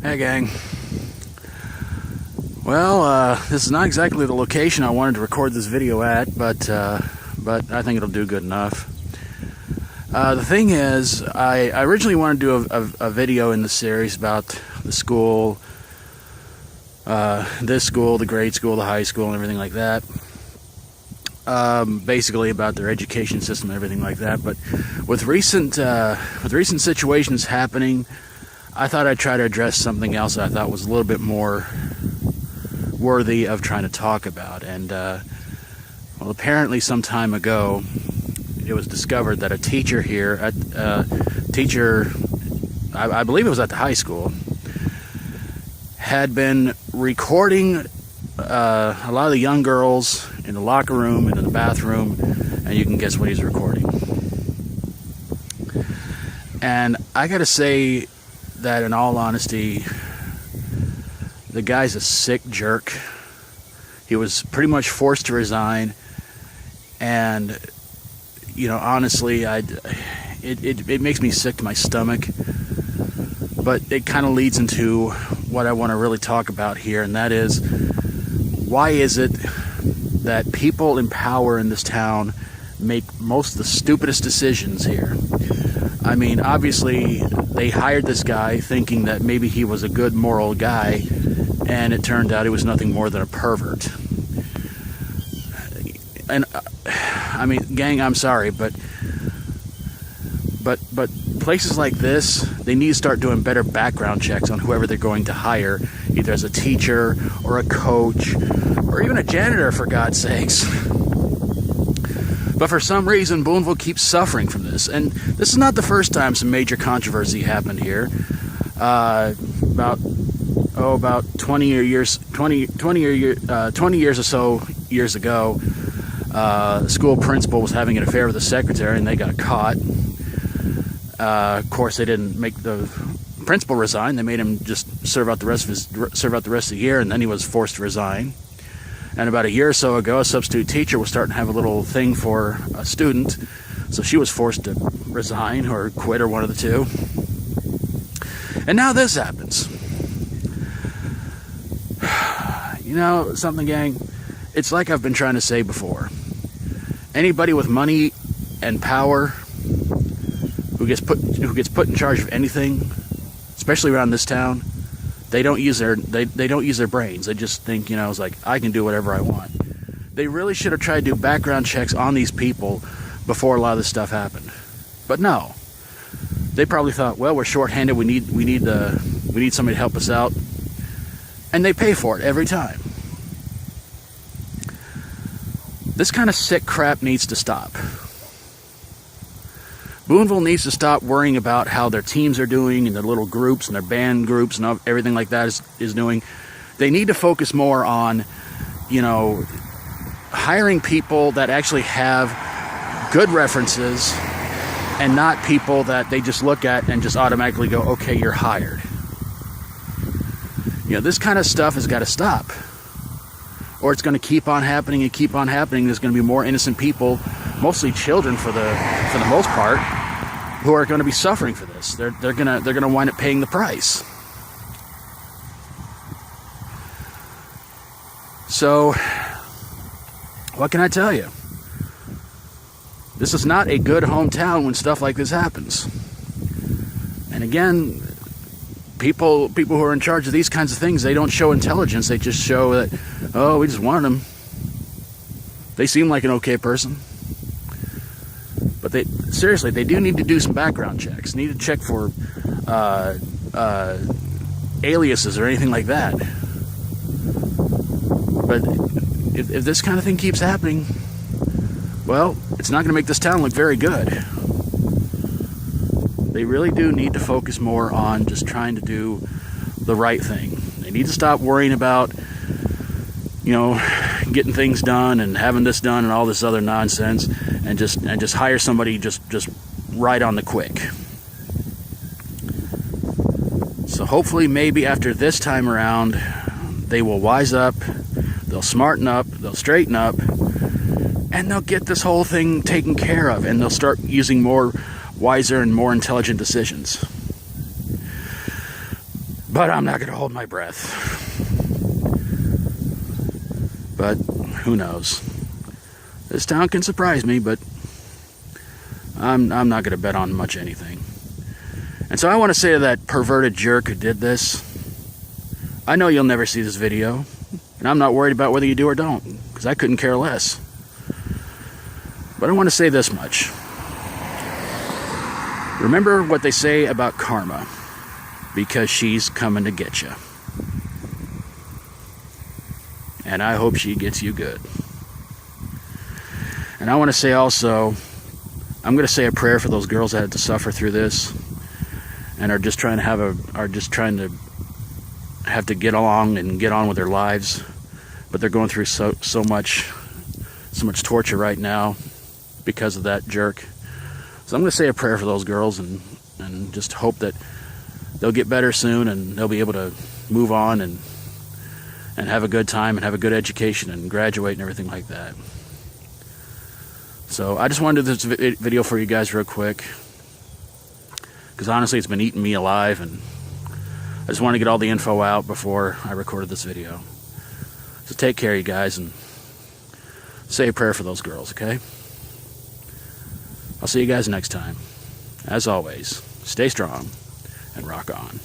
Hey gang. Well, this is not exactly the location I wanted to record this video at, but I think it'll do good enough. The thing is, I originally wanted to do a video in the series about the school, this school, the grade school, the high school, and everything like that. Basically about their education system and everything like that. But with recent situations happening, I thought I'd try to address something else that I thought was a little bit more worthy of trying to talk about. And well, apparently some time ago, it was discovered that a teacher here, I believe it was at the high school, had been recording a lot of the young girls in the locker room and in the bathroom, and you can guess what he's recording. And I gotta say that in all honesty, the guy's a sick jerk. He was pretty much forced to resign, and you know, honestly, it makes me sick to my stomach. But it kind of leads into what I want to really talk about here, and that is, why is it that people in power in this town make most of the stupidest decisions here? I mean, obviously, they hired this guy thinking that maybe he was a good moral guy, and it turned out he was nothing more than a pervert. And I mean, gang, I'm sorry, but places like this, they need to start doing better background checks on whoever they're going to hire, either as a teacher or a coach or even a janitor, for God's sakes. But for some reason, Boonville keeps suffering from this, and this is not the first time some major controversy happened here. About 20 years or so years ago, the school principal was having an affair with the secretary, and they got caught. Of course, they didn't make the principal resign. They made him just serve out the rest of the year, and then he was forced to resign. And about a year or so ago, a substitute teacher was starting to have a little thing for a student, so she was forced to resign or quit, or one of the two. And now this happens. You know something, gang? It's like I've been trying to say before. Anybody with money and power who gets put in charge of anything, especially around this town, they don't use their brains. They just think, you know, it's like, I can do whatever I want. They really should have tried to do background checks on these people before a lot of this stuff happened. But no. They probably thought, well, we're short-handed, we need somebody to help us out. And they pay for it every time. This kind of sick crap needs to stop. Boonville needs to stop worrying about how their teams are doing and their little groups and their band groups and everything like that is doing. They need to focus more on, you know, hiring people that actually have good references, and not people that they just look at and just automatically go, okay, you're hired. You know, this kind of stuff has got to stop, or it's going to keep on happening and keep on happening. There's going to be more innocent people, mostly children for the most part, who are going to be suffering for this. They're going to wind up paying the price. So, what can I tell you? This is not a good hometown when stuff like this happens. And again, people who are in charge of these kinds of things, they don't show intelligence. They just show that, oh, we just wanted them. They seem like an okay person. But seriously, they do need to do some background checks. Need to check for aliases or anything like that. But if this kind of thing keeps happening, well, it's not going to make this town look very good. They really do need to focus more on just trying to do the right thing. They need to stop worrying about, you know, getting things done and having this done and all this other nonsense, and just hire somebody just right on the quick. So hopefully, maybe after this time around, they will wise up, they'll smarten up, they'll straighten up, and they'll get this whole thing taken care of, and they'll start using more wiser and more intelligent decisions. But I'm not going to hold my breath. But who knows? This town can surprise me, but I'm not going to bet on much anything. And so I want to say to that perverted jerk who did this, I know you'll never see this video, and I'm not worried about whether you do or don't, because I couldn't care less. But I want to say this much. Remember what they say about karma, because she's coming to get you. And I hope she gets you good. And I want to say also, I'm going to say a prayer for those girls that had to suffer through this and are just trying to have to get along and get on with their lives, but they're going through so much torture right now because of that jerk. So I'm going to say a prayer for those girls and just hope that they'll get better soon and they'll be able to move on and have a good time and have a good education and graduate and everything like that. So I just wanted to do this video for you guys real quick, because honestly it's been eating me alive, and I just wanted to get all the info out before I recorded this video. So take care, you guys, and say a prayer for those girls, okay? I'll see you guys next time. As always, stay strong and rock on.